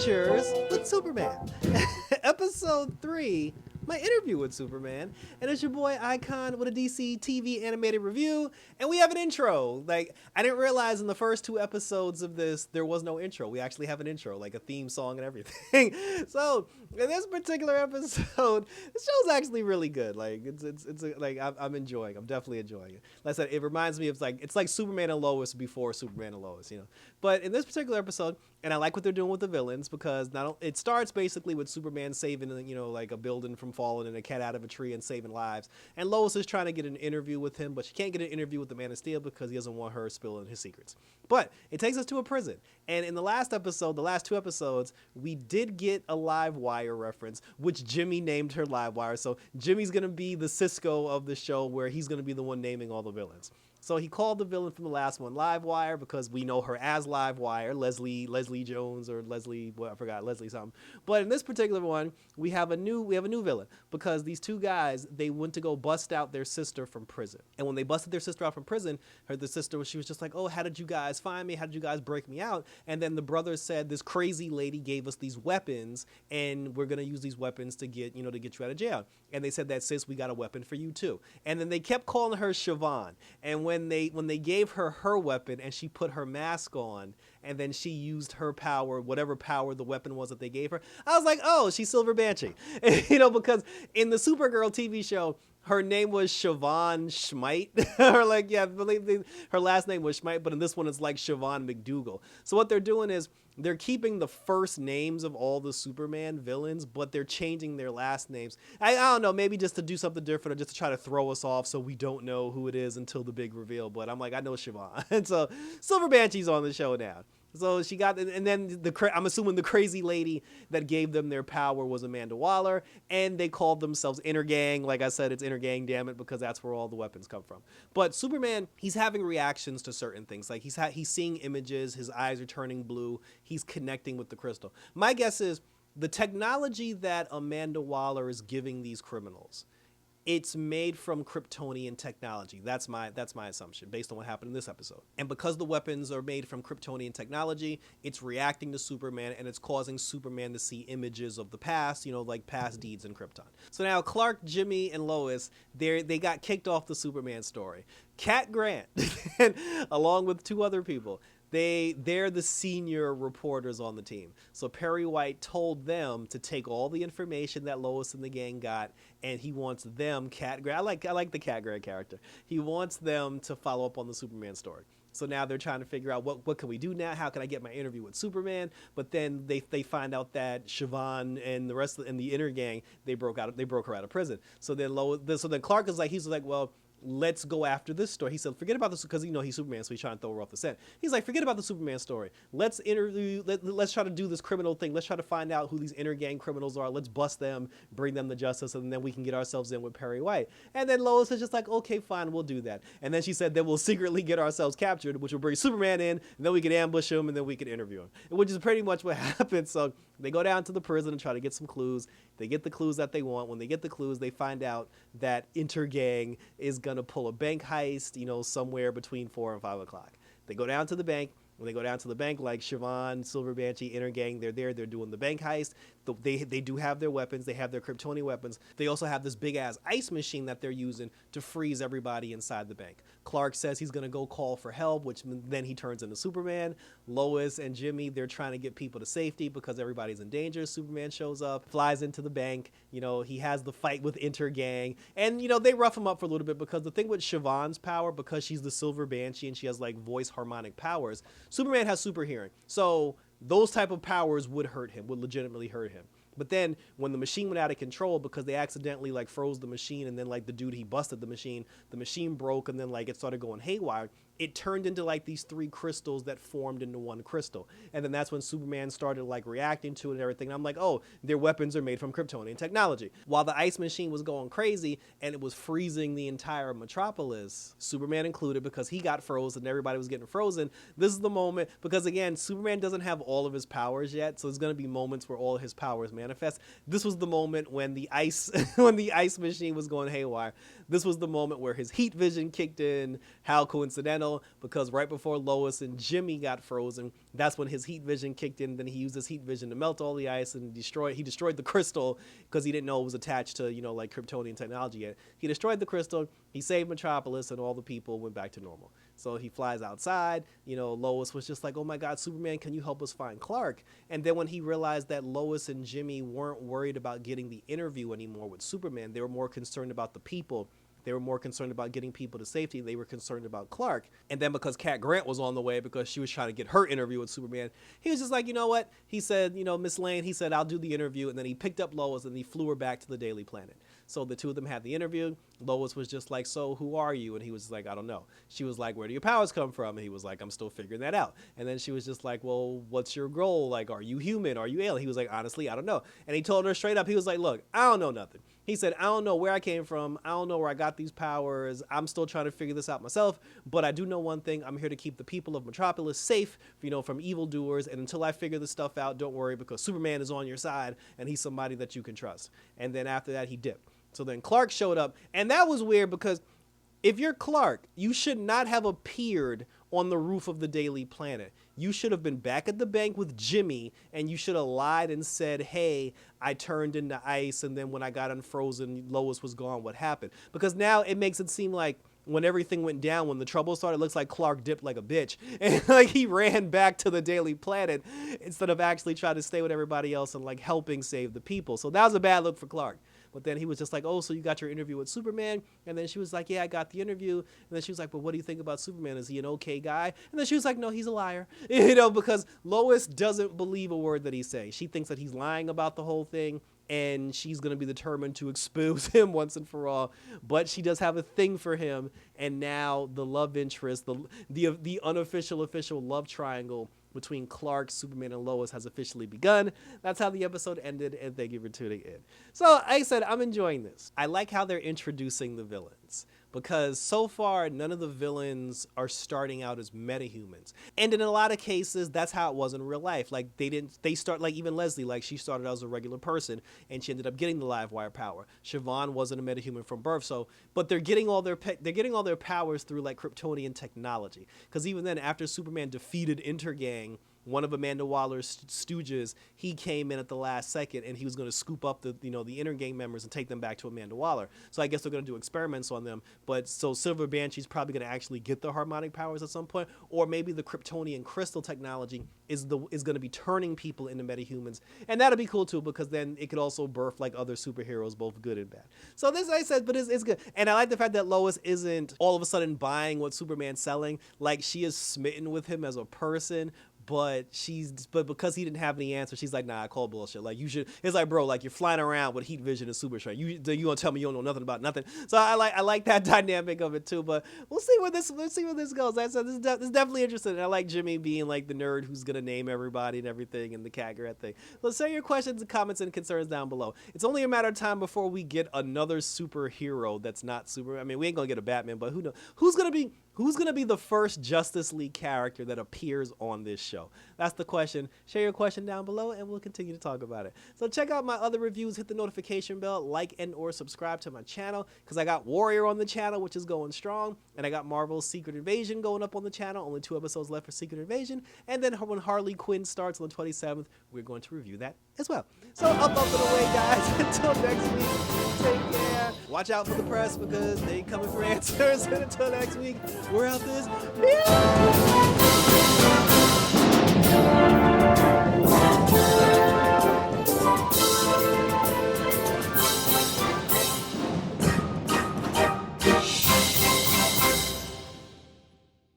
Adventures with Superman. Episode 3, my interview with Superman. And it's your boy Icon with a DC TV animated review. And we have an intro. Like, I didn't realize in the first 2 episodes of this, there was no intro. We actually have an intro, like a theme song and everything. So, in this particular episode, the show's actually really good. Like, I'm enjoying. I'm definitely enjoying it. Like I said, it reminds me of it's like Superman and Lois before Superman and Lois, you know. But in this particular episode, and I like what they're doing with the villains because it starts basically with Superman saving, you know, like a building from falling and a cat out of a tree and saving lives. And Lois is trying to get an interview with him, but she can't get an interview with the Man of Steel because he doesn't want her spilling his secrets. But it takes us to a prison. And in the last episode, the last 2 episodes, we did get a Live Wire reference, which Jimmy named her Live Wire. So Jimmy's going to be the Cisco of the show where he's going to be the one naming all the villains. So he called the villain from the last one Live Wire because we know her as Live Wire, Leslie Jones or Leslie, well, I forgot, Leslie something. But in this particular one, we have a new villain because these 2 guys, they went to go bust out their sister from prison. And when they busted their sister out from prison, the sister, she was just like, "Oh, how did you guys find me? How did you guys break me out?" And then the brothers said, "This crazy lady gave us these weapons and we're going to use these weapons to get you out of jail." And they said that, "Sis, we got a weapon for you too." And then they kept calling her Siobhan. And when they gave her weapon and she put her mask on and then she used her power, whatever power the weapon was that they gave her, I was like, "Oh, she's Silver Banshee." You know, because in the Supergirl TV show, her name was Siobhan Schmite, or like, yeah, I believe her last name was Schmite, but in this one it's like Siobhan McDougal. So what they're doing is they're keeping the first names of all the Superman villains, but they're changing their last names. I don't know, maybe just to do something different or just to try to throw us off so we don't know who it is until the big reveal. But I'm like, I know Siobhan. And so Silver Banshee's on the show now. So she got, and then I'm assuming the crazy lady that gave them their power was Amanda Waller, and they called themselves Inner Gang. Like I said, it's Inner Gang, damn it, because that's where all the weapons come from. But Superman, he's having reactions to certain things. Like he's seeing images, his eyes are turning blue, he's connecting with the crystal. My guess is the technology that Amanda Waller is giving these criminals, it's made from Kryptonian technology. That's my assumption based on what happened in this episode. And because the weapons are made from Kryptonian technology, it's reacting to Superman and it's causing Superman to see images of the past, you know, like past deeds in Krypton. So now Clark, Jimmy, and Lois, they got kicked off the Superman story. Cat Grant, along with 2 other people, they're the senior reporters on the team. So Perry White told them to take all the information that Lois and the gang got, and he wants them, Cat Grant, I like the Cat Grant character. He wants them to follow up on the Superman story. So now they're trying to figure out what can we do now? How can I get my interview with Superman? But then they find out that Siobhan and the rest and the Inner Gang, they broke her out of prison. So then Clark is like, he's like, "Well, let's go after this story." He said, "Forget about this," because, you know, he's Superman, so he's trying to throw her off the scent. He's like, "Forget about the Superman story. Let's try to do this criminal thing. Let's try to find out who these Inner Gang criminals are. Let's bust them, bring them to justice, and then we can get ourselves in with Perry White." And then Lois is just like, "Okay, fine, we'll do that." And then she said, "Then we'll secretly get ourselves captured, which will bring Superman in, and then we can ambush him, and then we can interview him," which is pretty much what happened. So they go down to the prison and try to get some clues. They get the clues that they want. When they get the clues, they find out that Inter Gang is going to pull a bank heist, you know, somewhere between 4 and 5 o'clock. They go down to the bank. When they go down to the bank, like Siobhan, Silver Banshee, Inner Gang, they're there. They're doing the bank heist. They do have their weapons. They have their Kryptonian weapons. They also have this big-ass ice machine that they're using to freeze everybody inside the bank. Clark says he's going to go call for help, which then he turns into Superman. Lois and Jimmy, they're trying to get people to safety because everybody's in danger. Superman shows up, flies into the bank. You know, he has the fight with Inter Gang. And, you know, they rough him up for a little bit because the thing with Siobhan's power, because she's the Silver Banshee and she has, like, voice harmonic powers, Superman has super hearing. So those type of powers would hurt him, would legitimately hurt him. But then when the machine went out of control because they accidentally like froze the machine, and then like the dude, he busted the machine broke, and then like it started going haywire. It turned into like these 3 crystals that formed into one crystal. And then that's when Superman started like reacting to it and everything. And I'm like, oh, their weapons are made from Kryptonian technology. While the ice machine was going crazy and it was freezing the entire Metropolis, Superman included, because he got frozen and everybody was getting frozen. This is the moment, because again, Superman doesn't have all of his powers yet. So there's going to be moments where all of his powers manifest. This was the moment when the ice, when the ice machine was going haywire. This was the moment where his heat vision kicked in. How coincidental. final because right before Lois and Jimmy got frozen, that's when his heat vision kicked in. Then he used his heat vision to melt all the ice and he destroyed the crystal because he didn't know it was attached to, like Kryptonian technology yet. He destroyed the crystal, he saved Metropolis, and all the people went back to normal. So he flies outside, Lois was just like, oh my God, Superman, can you help us find Clark? And then when he realized that Lois and Jimmy weren't worried about getting the interview anymore with Superman, they were more concerned about the people. They were more concerned about getting people to safety. They were concerned about Clark. And then because Cat Grant was on the way because she was trying to get her interview with Superman, he was just like, you know what? He said, Miss Lane, he said, I'll do the interview. And then he picked up Lois and he flew her back to the Daily Planet. So the two of them had the interview. Lois was just like, so who are you? And he was like, I don't know. She was like, where do your powers come from? And he was like, I'm still figuring that out. And then she was just like, well, what's your goal? Like, are you human? Are you alien? He was like, honestly, I don't know. And he told her straight up, he was like, look, I don't know nothing. He said, I don't know where I came from. I don't know where I got these powers. I'm still trying to figure this out myself. But I do know one thing. I'm here to keep the people of Metropolis safe, from evildoers. And until I figure this stuff out, don't worry, because Superman is on your side and he's somebody that you can trust. And then after that, he dipped. So then Clark showed up. And that was weird because if you're Clark, you should not have appeared on the roof of the Daily Planet. You should have been back at the bank with Jimmy, and you should have lied and said, hey, I turned into ice, and then when I got unfrozen, Lois was gone. What happened? Because now it makes it seem like when everything went down, when the trouble started, it looks like Clark dipped like a bitch. And like he ran back to the Daily Planet instead of actually trying to stay with everybody else and like helping save the people. So that was a bad look for Clark. But then he was just like, oh, so you got your interview with Superman? And then she was like, yeah, I got the interview. And then she was like, but what do you think about Superman? Is he an okay guy? And then she was like, no, he's a liar. Because Lois doesn't believe a word that he's saying. She thinks that he's lying about the whole thing, and she's going to be determined to expose him once and for all. But she does have a thing for him, and now the love interest, the unofficial official love triangle between Clark, Superman, and Lois has officially begun. That's how the episode ended, and thank you for tuning in. So, like I said, I'm enjoying this. I like how they're introducing the villains, because so far, none of the villains are starting out as metahumans. And in a lot of cases, that's how it was in real life. Like, they start, like even Leslie, like she started out as a regular person, and she ended up getting the live wire power. Siobhan wasn't a metahuman from birth, but they're getting all their powers through like Kryptonian technology. Because even then, after Superman defeated Intergang, one of Amanda Waller's stooges, he came in at the last second, and he was going to scoop up the Intergang members and take them back to Amanda Waller. So I guess they're going to do experiments on them. But so Silver Banshee's probably going to actually get the harmonic powers at some point, or maybe the Kryptonian crystal technology is going to be turning people into metahumans, and that'll be cool too, because then it could also birth like other superheroes, both good and bad. So this, I said, but it's good, and I like the fact that Lois isn't all of a sudden buying what Superman's selling. Like, she is smitten with him as a person. But because he didn't have any answer, she's like, nah, I call bullshit. Like, you should. It's like, bro, like you're flying around with heat vision and super strength. You gonna tell me you don't know nothing about nothing? So I like that dynamic of it too. But let's see where this goes. Like I said, this is definitely interesting. And I like Jimmy being like the nerd who's gonna name everybody and everything, and the Cat Grant thing. Let's say your questions and comments and concerns down below. It's only a matter of time before we get another superhero that's not super. I mean, we ain't gonna get a Batman, but who knows? Who's gonna be the first Justice League character that appears on this show? That's the question. Share your question down below, and we'll continue to talk about it. So check out my other reviews. Hit the notification bell, like and or subscribe to my channel, because I got Warrior on the channel, which is going strong, and I got Marvel's Secret Invasion going up on the channel. Only 2 episodes left for Secret Invasion, and then when Harley Quinn starts on the 27th, we're going to review that as well. So up and away, guys. Until next week, take care. Watch out for the press, because they coming for answers. And until next week, we're out this.